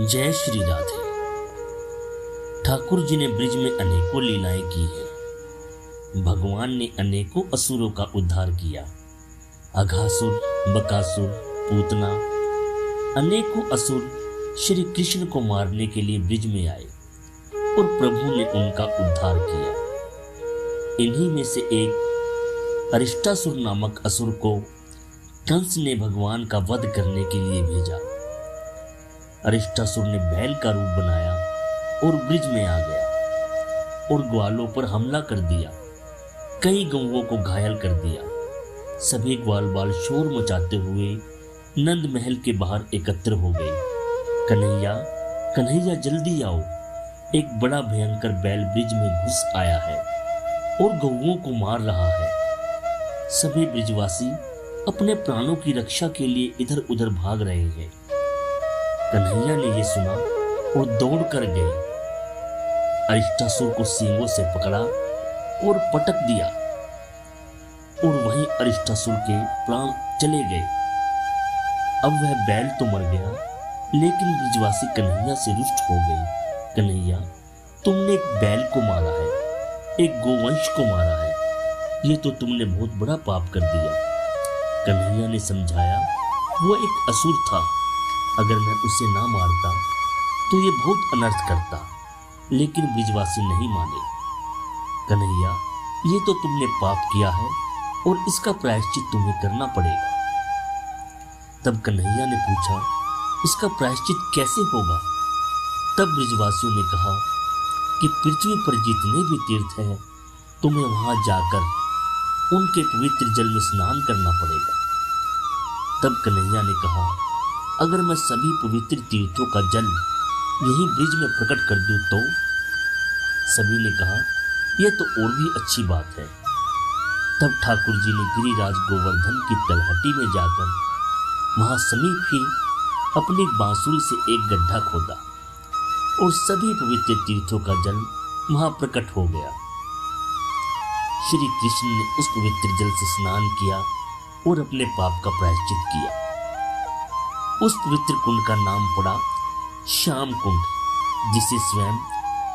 जय श्री राधे। ठाकुर जी ने ब्रिज में अनेकों लीलाएं की हैं। भगवान ने अनेकों असुरों का उद्धार किया। अघासुर, बकासुर, पूतना, अनेकों असुर श्री कृष्ण को मारने के लिए ब्रिज में आए और प्रभु ने उनका उद्धार किया। इन्हीं में से एक अरिष्टासुर नामक असुर को कंस ने भगवान का वध करने के लिए भेजा। अरिष्टासुर ने बैल का रूप बनाया और ब्रिज में आ गया और ग्वालों पर हमला कर दिया। कई गौओं को घायल कर दिया। सभी ग्वाल बाल शोर मचाते हुए नंद महल के बाहर एकत्र हो गए। कन्हैया, कन्हैया जल्दी आओ, एक बड़ा भयंकर बैल ब्रिज में घुस आया है और गौओं को मार रहा है। सभी ब्रिजवासी अपने प्राणों की रक्षा के लिए इधर उधर भाग रहे हैं। कन्हैया ने यह सुना और दौड़ कर गए। अरिष्टासुर को सींगों से पकड़ा और पटक दिया और वहीं अरिष्टासुर के प्राण चले गए। अब वह बैल तो मर गया, लेकिन ब्रिजवासी कन्हैया से रुष्ट हो गई। कन्हैया, तुमने एक बैल को मारा है, एक गोवंश को मारा है, ये तो तुमने बहुत बड़ा पाप कर दिया। कन्हैया ने समझाया, वो एक असुर था, अगर मैं उसे ना मारता तो ये बहुत अनर्थ करता, लेकिन ब्रिजवासी नहीं माने। कन्हैया, ये तो तुमने पाप किया है और इसका प्रायश्चित तुम्हें करना पड़ेगा। तब कन्हैया ने पूछा, इसका प्रायश्चित कैसे होगा? तब ब्रिजवासियों ने कहा कि पृथ्वी पर जितने भी तीर्थ हैं, तुम्हें वहां जाकर उनके पवित्र जल में स्नान करना पड़ेगा। तब कन्हैया ने कहा, अगर मैं सभी पवित्र तीर्थों का जल यहीं ब्रिज में प्रकट कर दूं तो? सभी ने कहा, यह तो और भी अच्छी बात है। तब ठाकुर जी ने गिरिराज गोवर्धन की तलहटी में जाकर वहां समीप ही अपनी बांसुरी से एक गड्ढा खोदा और सभी पवित्र तीर्थों का जल वहां प्रकट हो गया। श्री कृष्ण ने उस पवित्र जल से स्नान किया और अपने पाप का प्रायश्चित किया। उस पवित्र कुंड का नाम पड़ा श्याम कुंड, जिसे स्वयं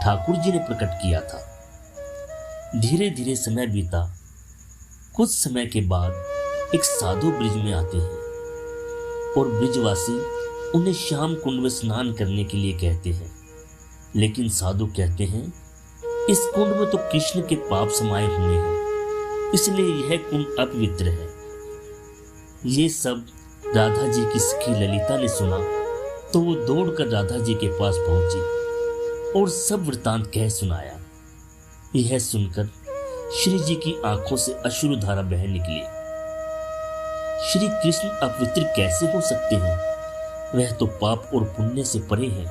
ठाकुर जी ने प्रकट किया था। धीरे धीरे समय बीता। कुछ समय के बाद एक साधु ब्रिज में आते हैं और ब्रिजवासी उन्हें श्याम कुंड में स्नान करने के लिए कहते हैं, लेकिन साधु कहते हैं, इस कुंड में तो कृष्ण के पाप समाये हुए हैं, इसलिए यह कुंड अपवित्र है। ये सब राधा जी की सखी ललिता ने सुना तो वो दौड़कर राधा जी के पास पहुंची और सब वृतांत कह सुनाया। यह सुनकर श्री जी की आंखों से अश्रुधारा बह निकली। श्री कृष्ण अपवित्र कैसे हो सकते हैं? वह तो पाप और पुण्य से परे हैं।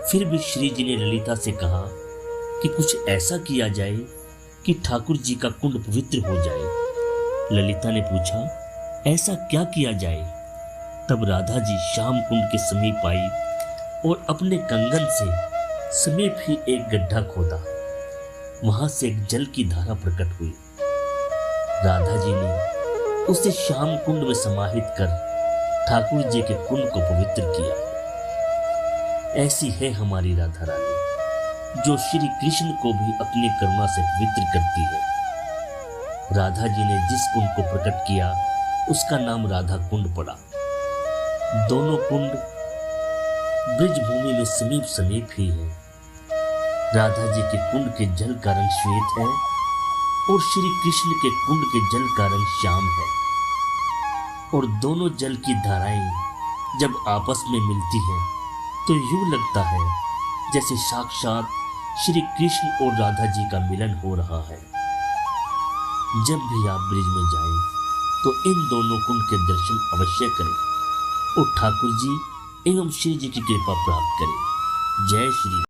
फिर भी श्री जी ने ललिता से कहा कि कुछ ऐसा किया जाए कि ठाकुर जी का कुंड पवित्र हो जाए। ललिता ने पूछा, ऐसा क्या किया जाए? तब राधा जी श्याम कुंड के समीप आई और अपने कंगन से समीप ही एक गड्ढा खोदा। वहां से एक जल की धारा प्रकट हुई। राधा जी ने उसे श्याम कुंड में समाहित कर ठाकुर जी के कुंड को पवित्र किया। ऐसी है हमारी राधा रानी, जो श्री कृष्ण को भी अपनी करुणा से पवित्र करती है। राधा जी ने जिस कुंड को प्रकट किया उसका नाम राधा कुंड पड़ा। दोनों कुंड ब्रिज भूमि में समीप समीप ही है। राधा जी के कुंड के जल का रंग श्वेत है और श्री कृष्ण के कुंड के जल का रंग श्याम है। और दोनों जल की धाराएं जब आपस में मिलती हैं तो यूं लगता है जैसे साक्षात श्री कृष्ण और राधा जी का मिलन हो रहा है। जब भी आप ब्रिज में जाएं तो इन दोनों कुंड के दर्शन अवश्य करें और ठाकुर जी एवं श्री जी की कृपा प्राप्त करें। जय श्री।